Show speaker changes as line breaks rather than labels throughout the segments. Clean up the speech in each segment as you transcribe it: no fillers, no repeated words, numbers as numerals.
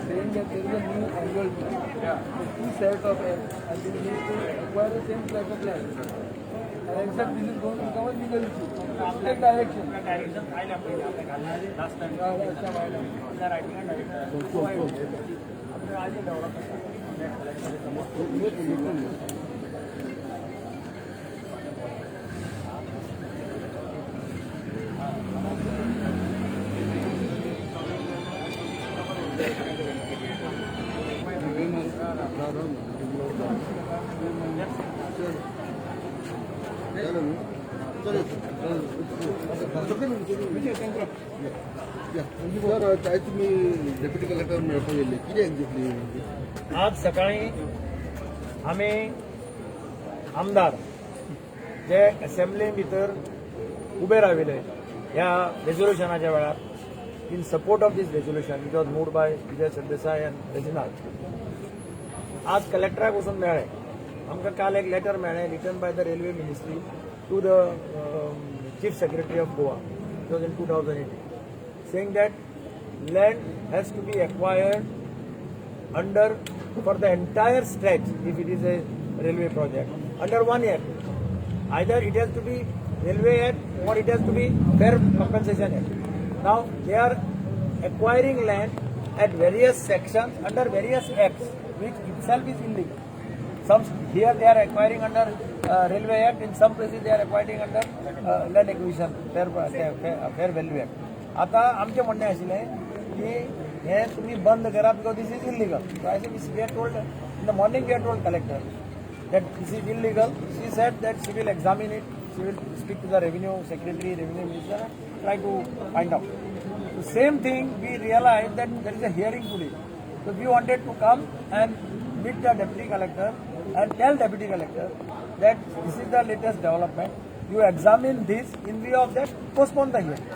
Saying that there is a new annual two set of and they need to acquire the same type of land. And except this is going to become a legal issue. Take direction. Last time.
तुम्ही deputy collector मेळपाक गेल्ले कितें exactly
आज सकाळी आमी आमदार जे assembly भितर ube राविले ह्या रेझोल्युशनाच्या वेळार in support of this resolution which was moved by Vijay Sardesai and Reginald आज कलेक्टराक वचून मेळ्ळे आमकां काल एक लेटर मेळ्ळें written by the railway ministry to the chief secretary of Goa it was in 2018 saying that land has to be acquired under for the entire stretch if it is a railway project under 1 year. Either it has to be railway act or it has to be fair compensation act. Now they are acquiring land at various sections under various acts which itself is illegal. Some here they are acquiring under railway act, in some places they are acquiring under land acquisition fair value act. आता आमचे म्हणणे आशिल्लें की हे तुम्ही बंद करा because this is illegal. So I see we are told in the morning we are told collector that this is illegal. She said that she will examine it. She will speak to the revenue secretary, revenue minister, and try to find out. The same thing we realized that there is a hearing today. So we wanted to come and meet the deputy collector and tell deputy collector that this is the latest development. You examine this, in view of that, postpone the hearing.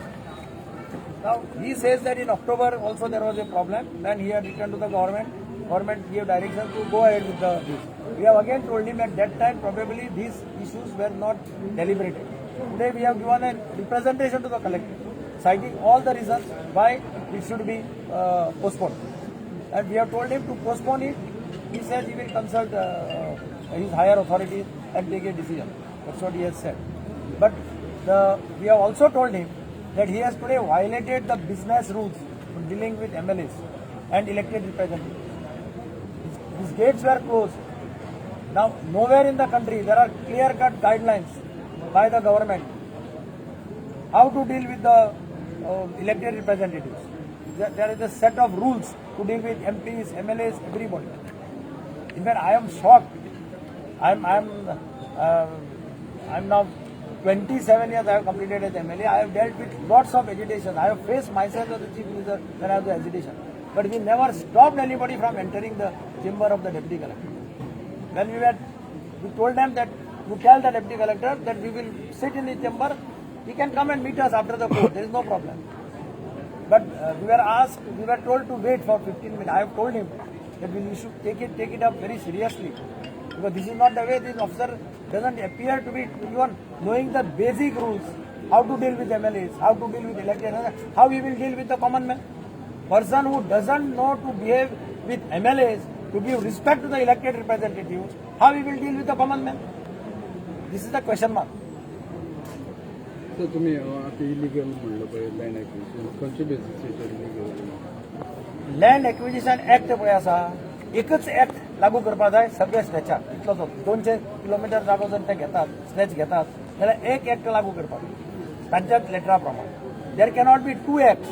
Now he says that in October also there was a problem. Then he had returned to the government. Government gave direction to go ahead with this. We have again told him at that time probably these issues were not deliberated. Today we have given a representation to the collector, citing all the reasons why it should be postponed. And we have told him to postpone it. He says he will consult his higher authorities and take a decision. That's what he has said. But we have also told him that he has today violated the business rules dealing with MLAs and elected representatives. His gates were closed. Now, nowhere in the country there are clear-cut guidelines by the government how to deal with the elected representatives. There is a set of rules to deal with MPs, MLAs, everybody. In fact, I am shocked. I'm now 27 years I have completed as MLA. I have dealt with lots of agitation. I have faced myself as the chief minister when I was the agitation. But we never stopped anybody from entering the chamber of the deputy collector. When we told them that you tell the deputy collector that we will sit in the chamber. He can come and meet us after the court. There is no problem. But we were told to wait for 15 minutes. I have told him that we should take it up very seriously. Because this is not the way. This officer doesn't appear to be even knowing the basic rules, how to deal with MLAs, how to deal with elected, how he will deal with the common man. Person who doesn't know to behave with MLAs, to give respect to the elected representatives, how he will deal with the common man? This is the question mark.
So तुम्ही आता illegal म्हणलं पाहिजे land acquisition खंयच्या बेसिसचेर illegal
land acquisition act पळय आसा एकच act लागू करपा जाय सगळे स्ट्रेचाक इतलो 200 किलोमीटर जागो जर ते घेतात स्ट्रेच घेतात जाल्यार एक एक्ट लागू करपाक तांच्याच लेटरा प्रमाण देर कॅनॉट बी 2 एक्ट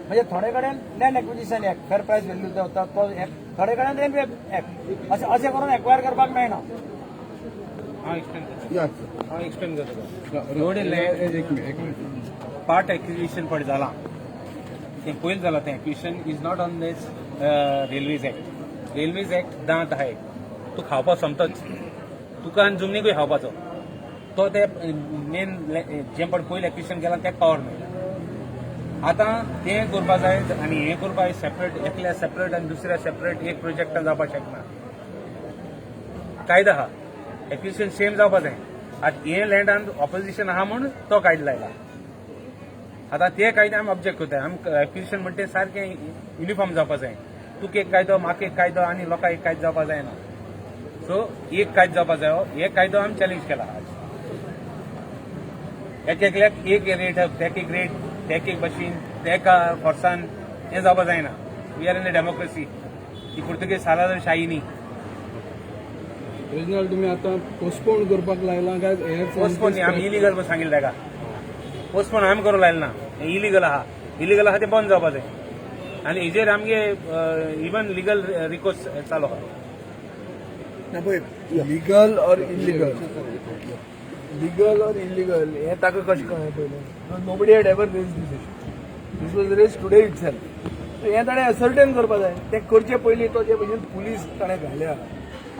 म्हणजे थोडे कडेन लँड एक्विजिशन एक्ट फेर प्रायस व्हॅल्यू जाता तो एक्ट थोडे कडेन रेल्वे एक्ट अशें करून एक्वायर करपाक मेळना
हांव एक्सप्लेन करता
रोड एक मिनिट
पार्ट एक्विजिशन पळय जालां तें पयलीं जालां तें acquisition is not on this railways act 10 act तूं खावपा सोमतोच तुका आनी जमनीकूय खावपाचो तो ते मेन जें पण पयलीं एक्विजिशन केलां तें पावर मेळटा आतां तें करपा जाय आनी हें करपा सेपरेट एकल्या सेपरेट आनी दुसऱ्या सेपरेट एक प्रोजेक्टान जावपाक शकना कायदो आहा एक्विजिशन सेम जावपा जाय आतां हे लँडान ऑपोजिशन आहा म्हूण तो कायदो लायला आतां ते कायदे आमी ऑब्जेक्ट करताय आमी एक्विजिशन म्हणटा तें सारकें युनिफॉर्म जावपा जाय तुका एक कायदो म्हाका एक कायदो आनी लोकांक एक कायदो जावपा जायना सो एक कायदो जावपा जायो हे कायदो आमी चॅलेंज केला एकल्याक एक रेट तेका एक रेट तेका एक भशेन तेका फोर्सान हें जावपा जायना we are in a democracy ही पुर्तुगेज सालार शाही न्ही
ओरिजिनल तुम्ही आता पोस्टपोन करपाक लायला काय
पोस्टपोन न्ही आमी इलिगल सांगिल्लें तेका पोस्टपोन आमी करूंक लायला ना इलिगल आहा तें बंद जावपा जाय आनी हेजेर आमगे इवन लिगल रिकोर्स चालू आहा
legal or illegal legal or illegal हे ताका कशें कळ्ळें पयलें nobody had ever raise this issue this was raise today itself हें ताणें असर्टेन करपा जाय तें करचे पयलीं तो जे भशेन पुलीस ताणें घाल्या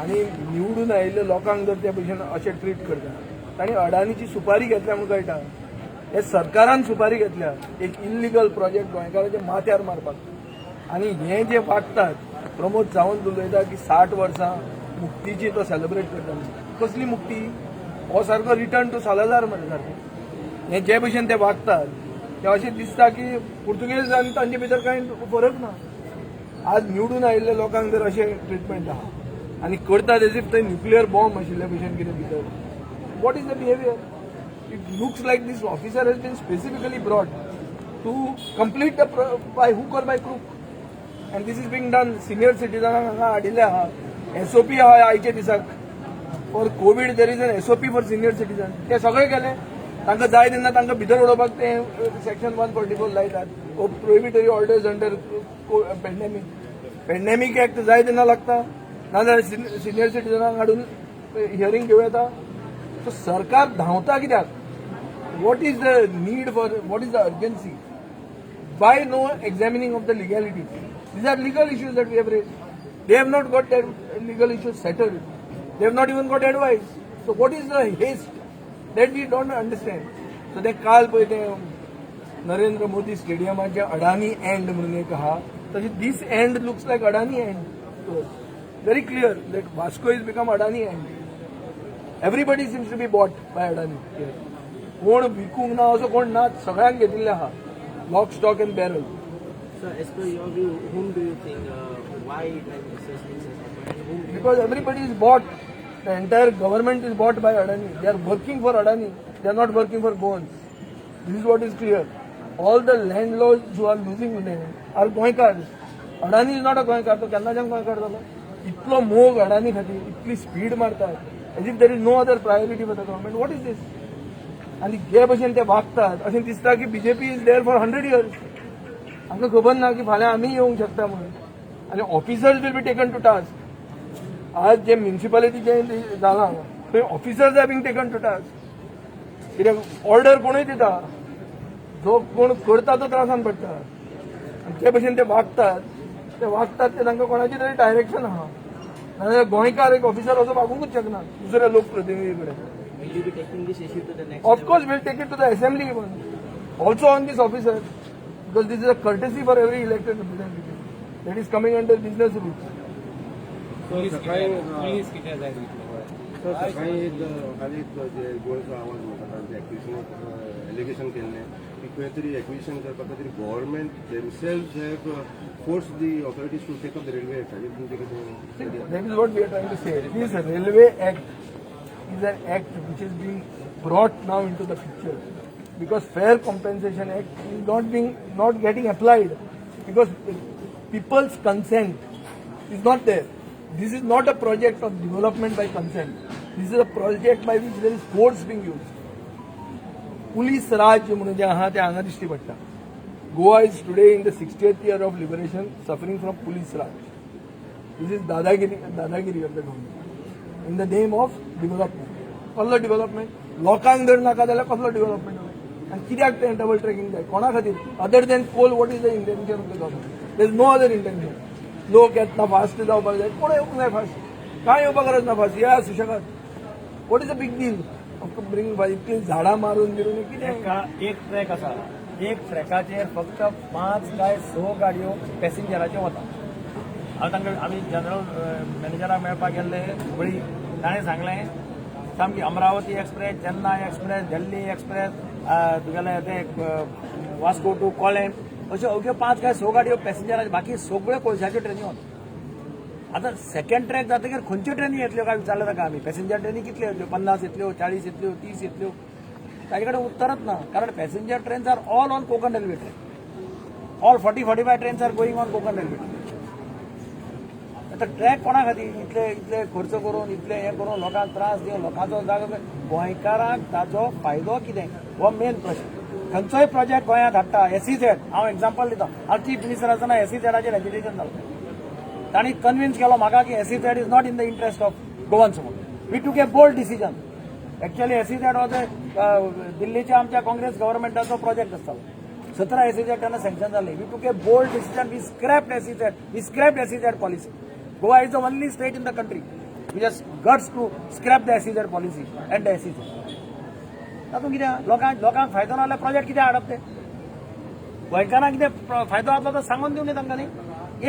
आनी निवडून आयिल्ल्या लोकांक जर ते भशेन अशें ट्रीट करता ताणें अडानीची सुपारी घेतल्या म्हूण कळटा हे सरकारान सुपारी घेतल्या एक इल्लिगल प्रोजेक्ट गोंयकारांच्या माथ्यार मारपाक आनी हे जे वागतात प्रमोद सावंत उलयता की 60 वर्सां मुक्तीची तो सेलिब्रेट करता कसली मुक्ती हो सारको रिटर्न टू सालाजार म्हणटा सारकें हे जे भशेन ते वागतात ते अशें दिसता की पुर्तुगेज आनी तांचे भितर कांय फरक ना आज निवडून आयिल्ल्या लोकांक जर अशें ट्रिटमेंट आहा आनी करतात एज इफ थंय न्युक्लियर बॉम्ब आशिल्ल्या भशेन कितें भितर what is the behaviour it looks like this officer has been specifically brought to complete the by hook or by crook and this is being done senior सिटीजनांक हांगा हाडिल्ले आहा SOP आहा आयच्या दिसाक for COVID there is an SOP for senior citizen ते सगळे केले तांकां जाय तेन्ना तांकां भितर उडोवपाक ते सेक्शन 144 लायतात prohibitory orders under pandemic act जाय तेन्ना लागता नाजाल्यार सिनियर सिटीजनांक हाडून हियरींग घेवं येता सो सरकार धांवता कित्याक what is the need for what is the urgency by no examining of the legality these are legal issues that we have raise they have not got that legal issues settled they have not even got advice. So what is the haste that we don't understand? So they काल पळय ते नरेंद्र मोदी स्टेडियमाचे Adani end म्हणून एक आहा तशें this end looks like Adani end very clear that Vasco has become Adani end. Everybody seems to be bought by Adani. कोण विकूंक ना असो कोण ना सगळ्यांक घेतिल्ले आहा lock stock and barrel.
So as per your view, whom do you think, why like such things has happened? And whom
Because everybody is bought. The entire government is bought by Adani. They are working for Adani. They are not working for Goans. This is what is clear. All the landlords who are losing money are Goinkars. Adani is not a Goinkar. तो केन्नाच्यान गोंयकार जालो इतलो मोग अडानी खातीर इतली speed मारतात as if there is no other priority for the government what is this आनी जे भशेन ते वागतात अशें दिसता की BJP is there for 100 years आमकां खबर ना की फाल्यां आमी येवंक शकता म्हणून आनी officers will be taken to task आज जे म्युनिसिपालिटी जे जालां थंय officers are being taken to task कित्याक ऑर्डर कोणूय दिता जो कोण करता तो त्रासान पडटा आनी जे भशेन ते वागतात ते तांकां कोणाची तरी डायरेक्शन आहा नाजाल्यार गोंयकार एक ऑफिसर असो वागूंकूच शकना दुसऱ्या लोकप्रतिनिधी कडेन
will you be taking this issue to the next
of course we'll take it to the assembly even also on this officer because this is a courtesy for every elected representative that is coming under business rules.
Police कितें जाय
सकाळी खाली जे गोंयचो आवाज म्हणटा जे acquisition allegation केल्लें की खंय तरी एक्विजिशन करपा खातीर government themselves have force the authorities to take up the railway act हाजेर तुमचें कितें
That is what we are trying to say. This Railway Act is an act which is being brought now into the picture because Fair Compensation Act is not getting applied because people's consent is not there. This is not a project of development by consent. This is a project by which there is force being used. Police Raj म्हणून जे आहा ते हांगा दिश्टी पडटा. Goa is today in the 60th year of liberation suffering from police Raj. This is dadagiri of the government in the name of development. कसलो development? लोकांक जर नाका जाल्यार कसलो development? And कित्याक ते double tracking जाय? कोणा खातीर? Other than coal, what is the intention of the government? There is no other intention. लोक येतना फास्ट जावपाक जाय. कोण येवंक जाय फास्ट? काय येवपाक गरज ना फास्ट? या सुशेगाद. What is the big deal? Bring इतली झाडां मारून बिरून कितें?
एक ट्रॅक आसा, एक ट्रॅकाचेर फक्त 5 काय 6 गाडयो पॅसेंजराच्यो वता. हांव तांकां आमी जनरल मॅनेजराक मेळपाक गेल्ले हुबळी, ताणें सांगलें सामकी Amravati express, Chennai express, Delhi express, तुगेले ते वास्को टू कोलेम, अश्यो अवघ्यो 5 काय 6 गाडयो पॅसेंजराच्यो, बाकी सगळ्यो कोळशाच्यो ट्रेनी वता. आता सेकंड ट्रॅक जातकीर खंयच्यो ट्रेनी येतल्यो काय विचारलें ताका आमी. पॅसेंजर ट्रेनी कितल्यो येतल्यो? 50 येतल्यो, 40 येतल्यो, 30 येतल्यो? ताजे कडेन उत्तरच ना. कारण passenger trains are all on Konkan railway track. All 40-45 trains are going on Konkan railway track. आता ट्रॅक कोणा खातीर इतले खर्च करून, इतले हें करून, लोकांक त्रास दिवन, लोकांचो जागो गोंयकारांक ताजो फायदो कितें हो मेन प्रश्न. खंयचोय प्रोजेक्ट गोंयांत हाडटा, SEZ, हांव एक्झाम्पल दिता. हांव चीफ मिनिस्टर आसतना SEZाचेर एज्युकेशन जालें. तांणी कन्विन्स केलो म्हाका की SEZ is not in the interest of Goans म्हणून. We took a bold decision. Actually SEZ हो दिल्लीच्या आमच्या काँग्रेस गव्हर्नमेंटाचो प्रोजेक्ट आसतालो. 17 SEZ तेन्ना सँक्शन जाल्ली. We took a bold decision. We scrapped SEZ policy. Goa is the only state in the country which has guts to scrap the SEZ policy and the SEZ. तातूंत कितें लोकांक फायदो ना जाल्यार project कितें हाडप ते? गोंयकारांक कितें फायदो जातलो तो सांगून दिवं न्ही तांकां न्ही.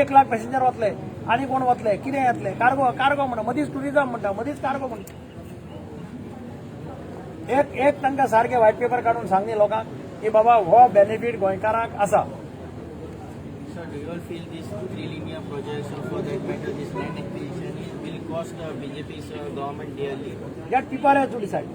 1 लाख पॅसेंजर वतले, आनी कोण वतले, कितें येतले? कार्गो म्हणटा, मदींच टुरिझम म्हणटा, मदींच कार्गो म्हणटा. एक तांकां सारकें व्हायट पेपर काडून सांग न्ही लोकांक की बाबा हो बेनिफीट गोंयकारांक आसा.
So do you all feel these 3 linear projects, or for that matter this land acquisition, will cost BJP's government dearly?
That people have to decide.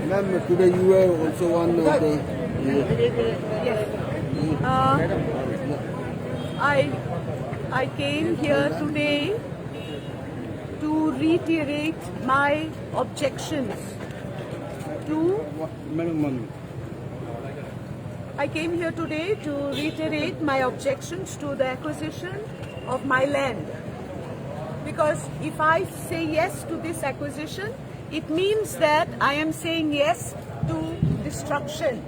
Ma'am, today you are also one of the.
I came here today to reiterate my objections to.
Madam,
I came here today to reiterate my objections to the acquisition of my land. Because if I say yes to this acquisition, it means that I am saying yes to destruction.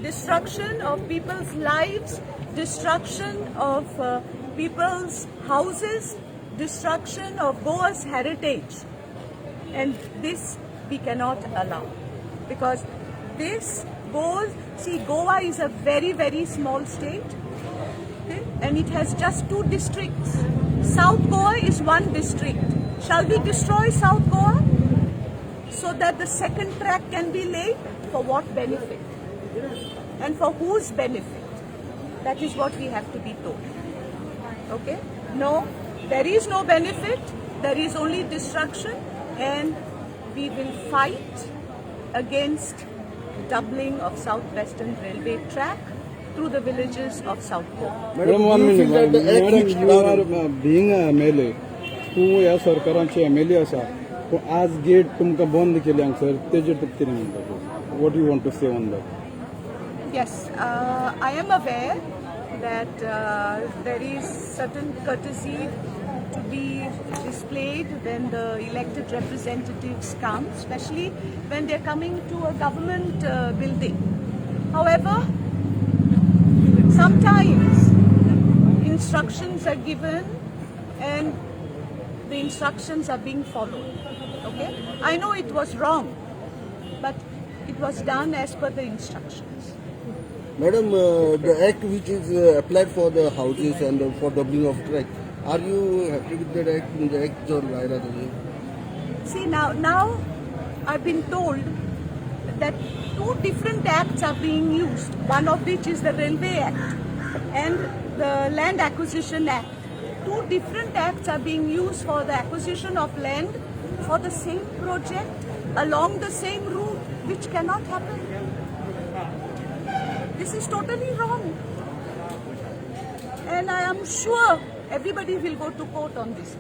Destruction of people's lives, destruction of people's houses, destruction of Goa's heritage. And this we cannot allow. Because this goes, see, Goa is a very, very small state. Okay? And it has just 2 districts. South Goa is 1 district. Shall we destroy South Goa so that the second track can be laid? For what benefit? And for whose benefit? That is what we have to be told. Okay? No, there is no benefit. There is only destruction, and we will fight against doubling of South-Western Railway track through the villages of South Goa.
Madam, 1 minute. Madam, you are being a MLA. तूं ह्या सरकारांचे MLA आसा. पूण आज gate तुमकां बंद केली हांगसर, तेजेर तुका कितें म्हणटा? What do you want to say on that?
Yes, I am aware that there is certain courtesy to be displayed when the elected representatives come, especially when they're coming to a government building. However, sometimes instructions are given and the instructions are being followed. Okay? I know it was wrong, but it was done as per the instructions.
Madam, the act which is applied for the houses and for doubling of track, are you happy with that act? The act or Vaira?
See, now I've been told that two different acts are being used, one of which is the Railway Act and the Land Acquisition Act. Two different acts are being used for the acquisition of land for the same project along the same route, which cannot happen. This is totally wrong. And I am sure everybody will go to court on this.